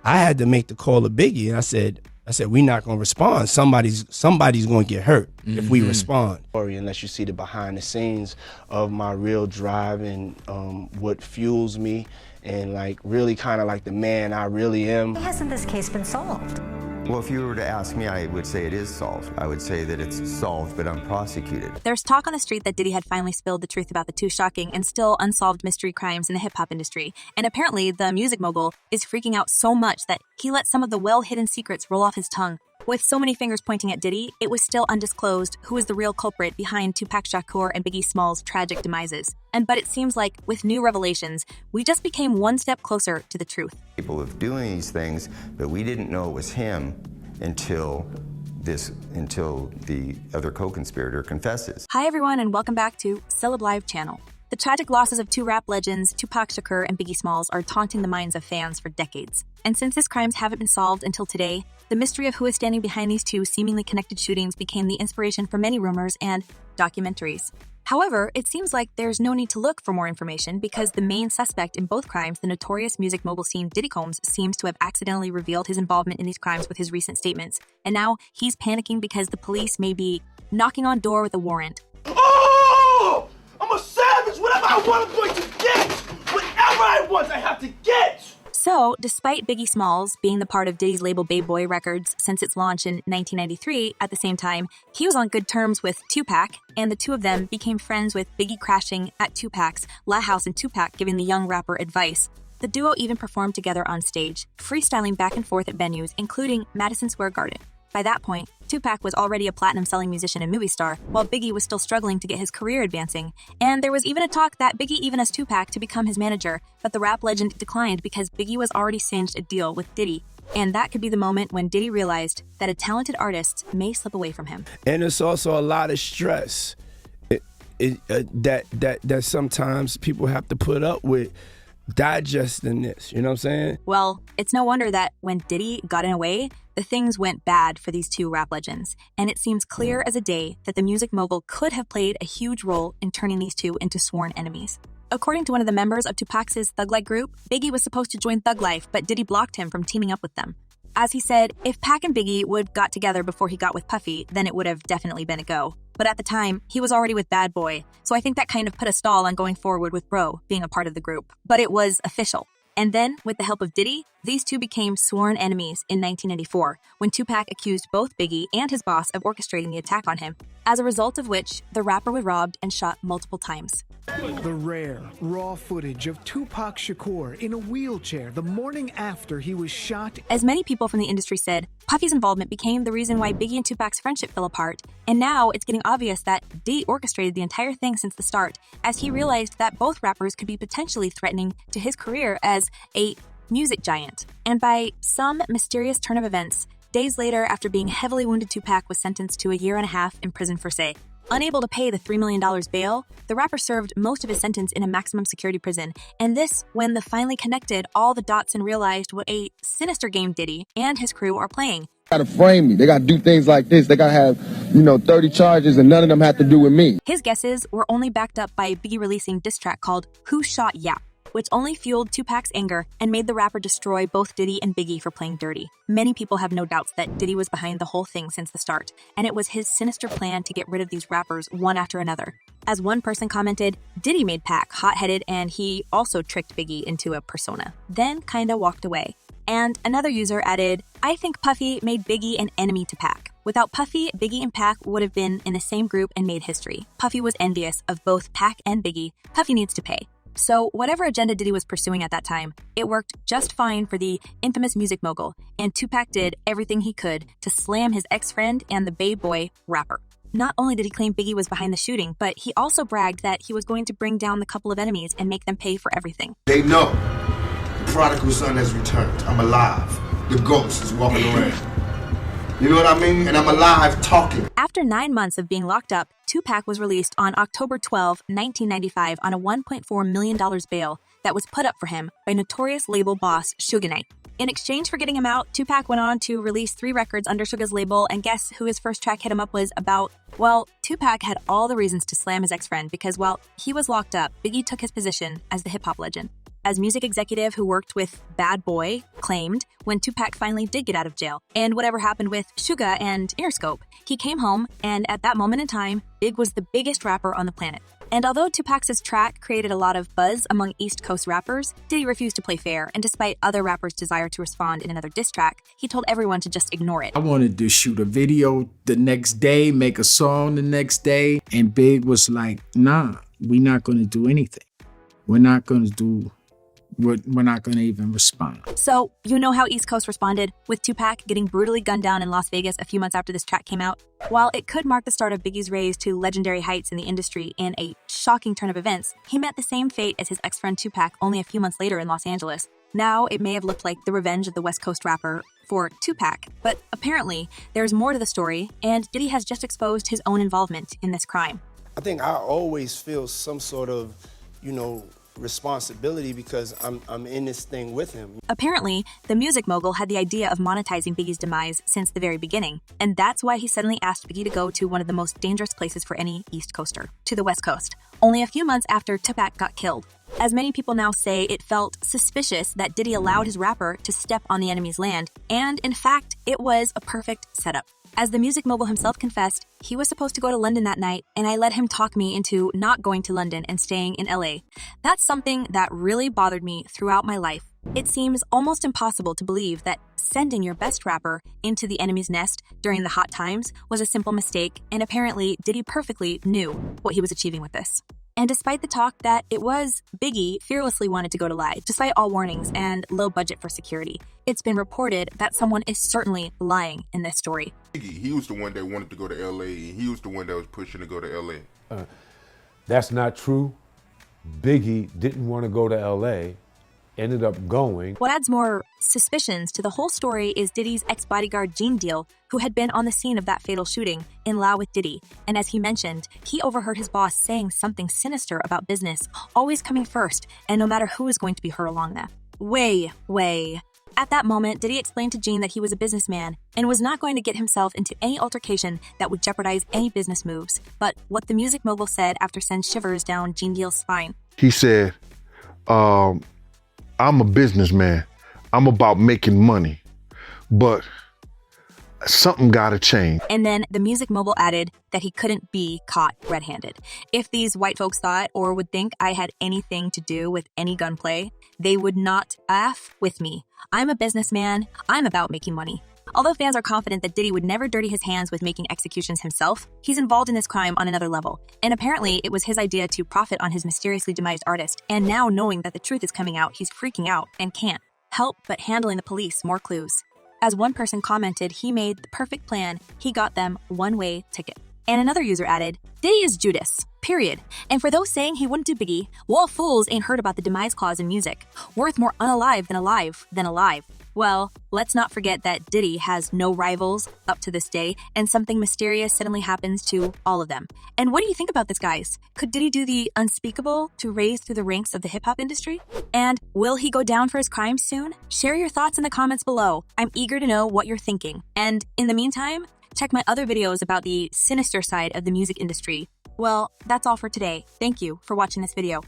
I had to make the call to Biggie, and I said, we're not going to respond. Somebody's going to get hurt if we respond. Unless you see the behind the scenes of my real drive and what fuels me and like really kind of like the man I really am. Why hasn't this case been solved? Well, if you were to ask me, I would say it is solved. I would say that it's solved but unprosecuted. There's talk on the street that Diddy had finally spilled the truth about the two shocking and still unsolved mystery crimes in the hip-hop industry. And apparently, the music mogul is freaking out so much that he let some of the well-hidden secrets roll off his tongue. With so many fingers pointing at Diddy, it was still undisclosed who is the real culprit behind 2Pac Shakur and Biggie Smalls' tragic demises. But it seems like, with new revelations, we just became one step closer to the truth. People of doing these things, but we didn't know it was him until the other co-conspirator confesses. Hi everyone, and welcome back to Celeb Live channel. The tragic losses of two rap legends, Tupac Shakur and Biggie Smalls, are taunting the minds of fans for decades. And since his crimes haven't been solved until today, the mystery of who is standing behind these two seemingly connected shootings became the inspiration for many rumors and documentaries. However, it seems like there's no need to look for more information because the main suspect in both crimes, the notorious music mogul scene Diddy Combs, seems to have accidentally revealed his involvement in these crimes with his recent statements. And now he's panicking because the police may be knocking on door with a warrant. Oh! I'm a savage! Whatever I want, I'm going to get! Whatever I want, I have to get! So, despite Biggie Smalls being the part of Diddy's label Babe Boy Records since its launch in 1993, at the same time, he was on good terms with 2Pac, and the two of them became friends with Biggie crashing at 2Pac's La House and 2Pac giving the young rapper advice. The duo even performed together on stage, freestyling back and forth at venues, including Madison Square Garden. By that point, 2Pac was already a platinum-selling musician and movie star, while Biggie was still struggling to get his career advancing. And there was even a talk that Biggie even asked 2Pac to become his manager, but the rap legend declined because Biggie was already cinched a deal with Diddy. And that could be the moment when Diddy realized that a talented artist may slip away from him. And it's also a lot of stress that sometimes people have to put up with digesting this, you know what I'm saying? Well, it's no wonder that when Diddy got in a way, the things went bad for these two rap legends, and it seems clear as a day that the music mogul could have played a huge role in turning these two into sworn enemies. According to one of the members of Tupac's Thug Life group, Biggie was supposed to join Thug Life, but Diddy blocked him from teaming up with them. As he said, if Pac and Biggie would got together before he got with Puffy, then it would have definitely been a go. But at the time, he was already with Bad Boy, so I think that kind of put a stall on going forward with Bro being a part of the group. But it was official. And then, with the help of Diddy, these two became sworn enemies in 1994, when 2Pac accused both Biggie and his boss of orchestrating the attack on him, as a result of which the rapper was robbed and shot multiple times. The rare, raw footage of Tupac Shakur in a wheelchair the morning after he was shot. As many people from the industry said, Puffy's involvement became the reason why Biggie and 2Pac's friendship fell apart, and now it's getting obvious that Diddy orchestrated the entire thing since the start, as he realized that both rappers could be potentially threatening to his career as a music giant. And by some mysterious turn of events, days later after being heavily wounded, 2Pac was sentenced to a year and a half in prison for say. Unable to pay the $3 million bail, the rapper served most of his sentence in a maximum security prison, and this when they finally connected all the dots and realized what a sinister game Diddy and his crew are playing. They gotta frame me. They gotta do things like this. They gotta have, 30 charges and none of them have to do with me. His guesses were only backed up by Biggie releasing a diss track called Who Shot Yap, which only fueled 2Pac's anger and made the rapper destroy both Diddy and Biggie for playing dirty. Many people have no doubts that Diddy was behind the whole thing since the start, and it was his sinister plan to get rid of these rappers one after another. As one person commented, Diddy made Pac hot-headed and he also tricked Biggie into a persona, then kinda walked away. And another user added, I think Puffy made Biggie an enemy to Pac. Without Puffy, Biggie and Pac would have been in the same group and made history. Puffy was envious of both Pac and Biggie. Puffy needs to pay. So whatever agenda Diddy was pursuing at that time, it worked just fine for the infamous music mogul, and 2Pac did everything he could to slam his ex-friend and the Babe Boy rapper. Not only did he claim Biggie was behind the shooting, but he also bragged that he was going to bring down the couple of enemies and make them pay for everything. They know the prodigal son has returned. I'm alive. The ghost is walking around. You know what I mean? And I'm alive talking. After 9 months of being locked up, 2Pac was released on October 12, 1995 on a $1.4 million bail that was put up for him by notorious label boss Suge Knight. In exchange for getting him out, 2Pac went on to release 3 records under Suge's label, and guess who his first track hit him up was about? Well, 2Pac had all the reasons to slam his ex-friend because while he was locked up, Biggie took his position as the hip-hop legend. as music executive who worked with Bad Boy claimed when 2Pac finally did get out of jail. And whatever happened with Suga and Interscope, he came home, and at that moment in time, Big was the biggest rapper on the planet. And although 2Pac's track created a lot of buzz among East Coast rappers, Diddy refused to play fair, and despite other rappers' desire to respond in another diss track, he told everyone to just ignore it. I wanted to shoot a video the next day, make a song the next day, and Big was like, nah, we're not gonna do anything. We're not gonna even respond. So, you know how East Coast responded, with 2Pac getting brutally gunned down in Las Vegas a few months after this track came out? While it could mark the start of Biggie's raise to legendary heights in the industry and a shocking turn of events, he met the same fate as his ex-friend 2Pac only a few months later in Los Angeles. Now, it may have looked like the revenge of the West Coast rapper for 2Pac, but apparently, there's more to the story, and Diddy has just exposed his own involvement in this crime. I think I always feel some sort of, responsibility because I'm in this thing with him. Apparently, the music mogul had the idea of monetizing Biggie's demise since the very beginning, and that's why he suddenly asked Biggie to go to one of the most dangerous places for any East Coaster, to the West Coast, only a few months after 2Pac got killed. As many people now say, it felt suspicious that Diddy allowed his rapper to step on the enemy's land, and in fact, it was a perfect setup. As the music mogul himself confessed, he was supposed to go to London that night, and I let him talk me into not going to London and staying in LA. That's something that really bothered me throughout my life. It seems almost impossible to believe that sending your best rapper into the enemy's nest during the hot times was a simple mistake, and apparently Diddy perfectly knew what he was achieving with this. And despite the talk that it was Biggie fearlessly wanted to go to LA, despite all warnings and low budget for security, it's been reported that someone is certainly lying in this story. He was the one that wanted to go to LA, and he was the one that was pushing to go to LA. That's not true. Biggie didn't want to go to LA, ended up going. What adds more suspicions to the whole story is Diddy's ex-bodyguard Gene Deal, who had been on the scene of that fatal shooting in Laos with Diddy. And as he mentioned, he overheard his boss saying something sinister about business, always coming first, and no matter who is going to be hurt along that. Way. At that moment, Diddy explained to Gene that he was a businessman and was not going to get himself into any altercation that would jeopardize any business moves. But what the music mogul said after sends shivers down Gene Deal's spine. He said, I'm a businessman. I'm about making money, but something gotta change. And then the music mogul added that he couldn't be caught red-handed. If these white folks thought or would think I had anything to do with any gunplay, they would not F with me. I'm a businessman. I'm about making money. Although fans are confident that Diddy would never dirty his hands with making executions himself, he's involved in this crime on another level. And apparently, it was his idea to profit on his mysteriously demised artist. And now, knowing that the truth is coming out, he's freaking out and can't help but handling the police more clues. As one person commented, he made the perfect plan. He got them one-way ticket. And another user added, Diddy is Judas, period. And for those saying he wouldn't do Biggie, well, fools ain't heard about the demise clause in music. Worth more unalive than alive. Well, let's not forget that Diddy has no rivals up to this day, and something mysterious suddenly happens to all of them. And what do you think about this, guys? Could Diddy do the unspeakable to raise through the ranks of the hip-hop industry? And will he go down for his crimes soon? Share your thoughts in the comments below. I'm eager to know what you're thinking. And in the meantime, check my other videos about the sinister side of the music industry. Well, that's all for today. Thank you for watching this video.